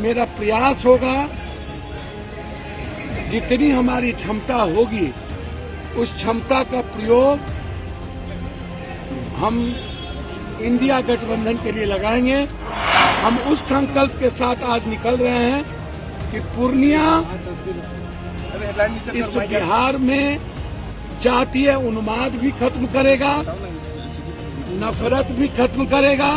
मेरा प्रयास होगा, जितनी हमारी क्षमता होगी उस क्षमता का प्रयोग हम इंडिया गठबंधन के लिए लगाएंगे। हम उस संकल्प के साथ आज निकल रहे हैं कि पूर्णिया इस बिहार में जातीय उन्माद भी खत्म करेगा, नफरत भी खत्म करेगा।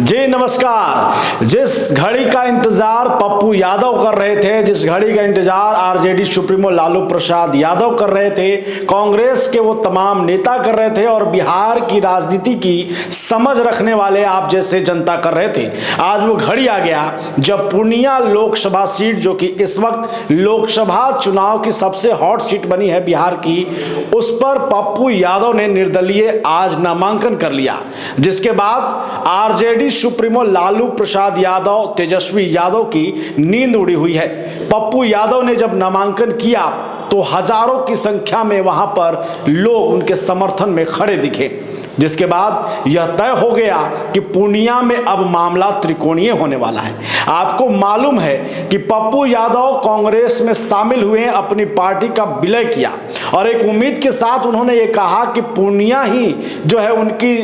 जी नमस्कार। जिस घड़ी का इंतजार पप्पू यादव कर रहे थे, जिस घड़ी का इंतजार आरजेडी सुप्रीमो लालू प्रसाद यादव कर रहे थे, कांग्रेस के वो तमाम नेता कर रहे थे और बिहार की राजनीति की समझ रखने वाले आप जैसे जनता कर रहे थे, आज वो घड़ी आ गया जब पूर्णिया लोकसभा सीट, जो कि इस वक्त लोकसभा चुनाव की सबसे हॉट सीट बनी है बिहार की, उस पर पप्पू यादव ने निर्दलीय आज नामांकन कर लिया। जिसके बाद आरजेडी सुप्रीमो लालू प्रसाद यादव, तेजस्वी यादव की नींद उड़ी हुई है। पप्पू यादव ने जब नामांकन किया तो हजारों की संख्या में वहां पर लोग उनके समर्थन में खड़े दिखे, जिसके बाद यह तय हो गया कि पूर्णिया में अब मामला त्रिकोणीय होने वाला है। आपको मालूम है कि पप्पू यादव कांग्रेस में शामिल हुए, अपनी पार्टी का विलय किया और एक उम्मीद के साथ उन्होंने ये कहा कि पूर्णिया ही जो है उनकी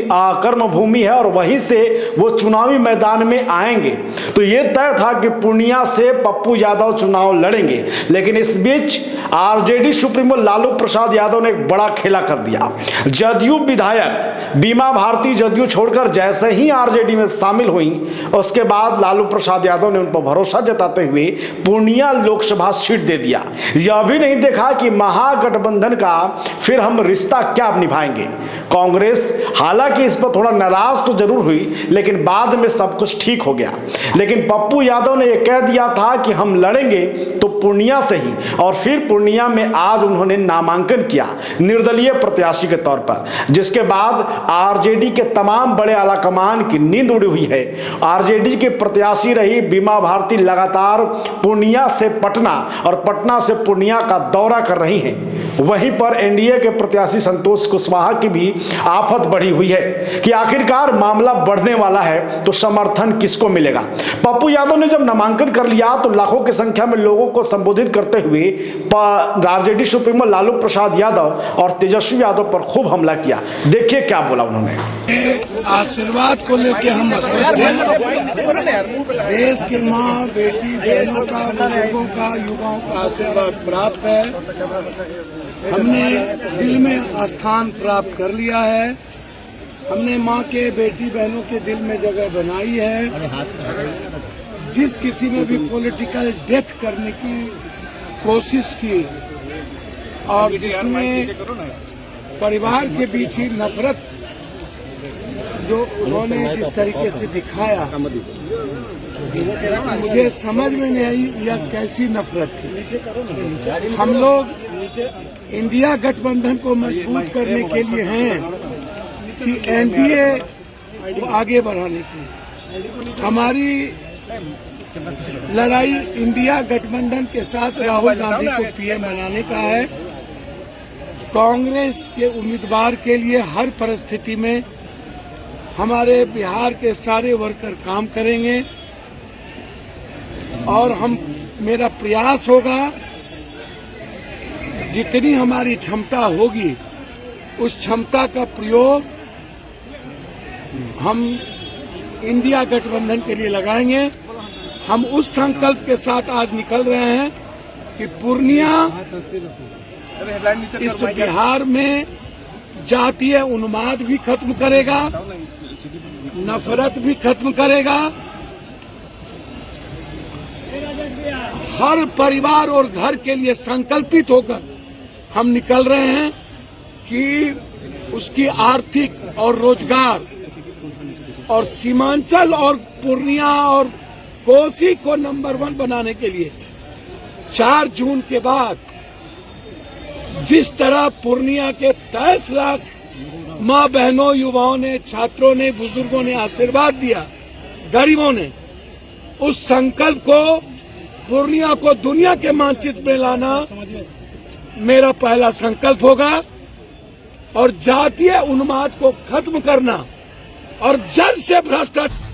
कर्मभूमि है और वहीं से वो चुनावी मैदान में आएंगे। तो ये तय था कि पूर्णिया से पप्पू यादव चुनाव लड़ेंगे, लेकिन इस बीच आरजेडी सुप्रीमो लालू प्रसाद यादव ने एक बड़ा खेला कर दिया। जदयू विधायक बीमा भारती जदयू छोड़कर जैसे ही आरजेडी में शामिल हुई, उसके बाद लालू प्रसाद यादव ने उन पर भरोसा जताते हुए पूर्णिया लोकसभा सीट दे दिया। यह भी नहीं देखा कि महागठबंधन का फिर हम रिश्ता क्या निभाएंगे। कांग्रेस हालांकि इस पर थोड़ा नाराज तो जरूर हुई, लेकिन बाद में सब कुछ ठीक हो गया। लेकिन पप्पू यादव ने यह कह दिया था कि हम लड़ेंगे तो पूर्णिया से ही, और फिर पूर्णिया में आज उन्होंने नामांकन किया निर्दलीय प्रत्याशी के तौर पर, जिसके बाद आरजेडी के तमाम बड़े आलाकमान की नींद उड़ी हुई है। आरजेडी के प्रत्याशी रही बीमा भारती लगातार पूर्णिया से पटना और पटना से पूर्णिया का दौरा कर रही हैं। वहीं पर एनडीए के प्रत्याशी संतोष कुशवाहा की भी आफत बढ़ी हुई है कि आखिरकार मामला बढ़ने वाला है तो समर्थन किसको मिलेगा। पप्पू यादव ने जब नामांकन कर लिया तो लाखों की संख्या में लोगों को संबोधित करते हुए आरजेडी सुप्रीमो लालू प्रसाद यादव और तेजस्वी यादव पर खूब हमला किया। देखिए क्या बोला उन्होंने। आशीर्वाद को लेकर हम आश्वस्त हैं। देश के माँ बेटी बहनों का, बुजुर्गों का, युवाओं का आशीर्वाद प्राप्त है। हमने दिल में स्थान प्राप्त कर लिया है। हमने माँ के, बेटी बहनों के दिल में जगह बनाई है। जिस किसी ने भी पॉलिटिकल डेथ करने की कोशिश की और जिसने परिवार के बीच ही नफरत जो उन्होंने जिस तरीके से दिखाया, मुझे समझ में नहीं आई यह कैसी नफरत थी। हम लोग इंडिया गठबंधन को मजबूत करने के लिए हैं कि एनडीए को आगे बढ़ाने के लिए। हमारी लड़ाई इंडिया गठबंधन के साथ राहुल गांधी को पीएम बनाने का है। कांग्रेस के उम्मीदवार के लिए हर परिस्थिति में हमारे बिहार के सारे वर्कर काम करेंगे और मेरा प्रयास होगा, जितनी हमारी क्षमता होगी उस क्षमता का प्रयोग हम इंडिया गठबंधन के लिए लगाएंगे। हम उस संकल्प के साथ आज निकल रहे हैं कि पूर्णिया इस बिहार में जातीय उन्माद भी खत्म करेगा, नफरत भी खत्म करेगा। हर परिवार और घर के लिए संकल्पित होकर हम निकल रहे हैं कि उसकी आर्थिक और रोजगार और सीमांचल और पूर्णिया और कोसी को नंबर 1 बनाने के लिए 4 जून के बाद जिस तरह पूर्णिया के 23 लाख माँ बहनों, युवाओं ने, छात्रों ने, बुजुर्गों ने आशीर्वाद दिया, गरीबों ने, उस संकल्प को, पूर्णिया को दुनिया के मानचित्र में लाना मेरा पहला संकल्प होगा और जातीय उन्माद को खत्म करना और जड़ से भ्रष्टाचार